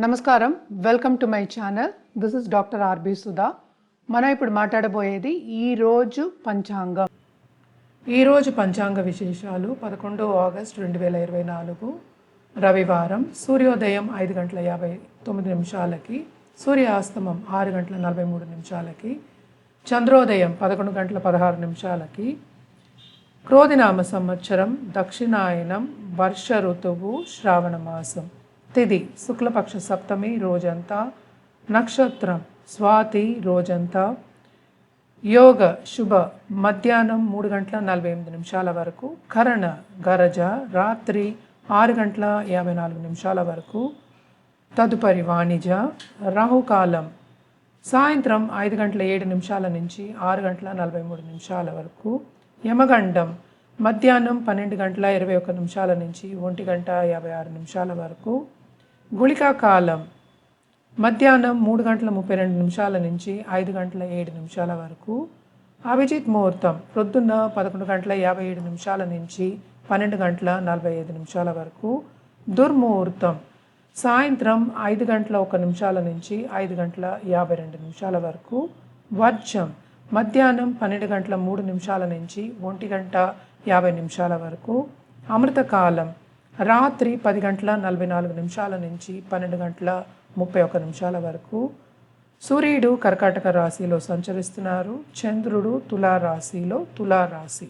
నమస్కారం, welcome to my channel. This is doctor RB Sudha. మనం ఇప్పుడు మాట్లాడబోయేది ఈరోజు పంచాంగం. ఈరోజు పంచాంగ విశేషాలు 11 ఆగస్టు 2024 రవివారం. సూర్యోదయం 5:59 సూర్యాస్తమం 6:43 చంద్రోదయం 11:16 క్రోధినామ సంవత్సరం, దక్షిణాయనం, వర్ష ఋతువు, శ్రావణ మాసం. తిథి శుక్లపక్ష సప్తమి రోజంతా, నక్షత్రం స్వాతి రోజంతా, యోగ శుభ మధ్యాహ్నం 3:48 వరకు, కరణ గరజ రాత్రి 6:54 వరకు, తదుపరి వాణిజ. రాహుకాలం సాయంత్రం 5:07 నుంచి 6:43 వరకు, యమగండం మధ్యాహ్నం 12:21 నుంచి 1:56 వరకు, గుళికా కాలం మధ్యాహ్నం 3:32 నుంచి 5:07 వరకు, అభిజిత్ ముహూర్తం ప్రొద్దున్న 11:57 నుంచి 12:45 వరకు, దుర్ముహూర్తం సాయంత్రం 5:01 నుంచి 5:52 వరకు, వర్జం మధ్యాహ్నం 12:03 నుంచి 1:50 వరకు, అమృతకాలం రాత్రి 10:44 నుంచి 12:31 వరకు. సూర్యుడు కర్కాటక రాశిలో సంచరిస్తున్నారు, చంద్రుడు తులారాశిలో తులారాశి.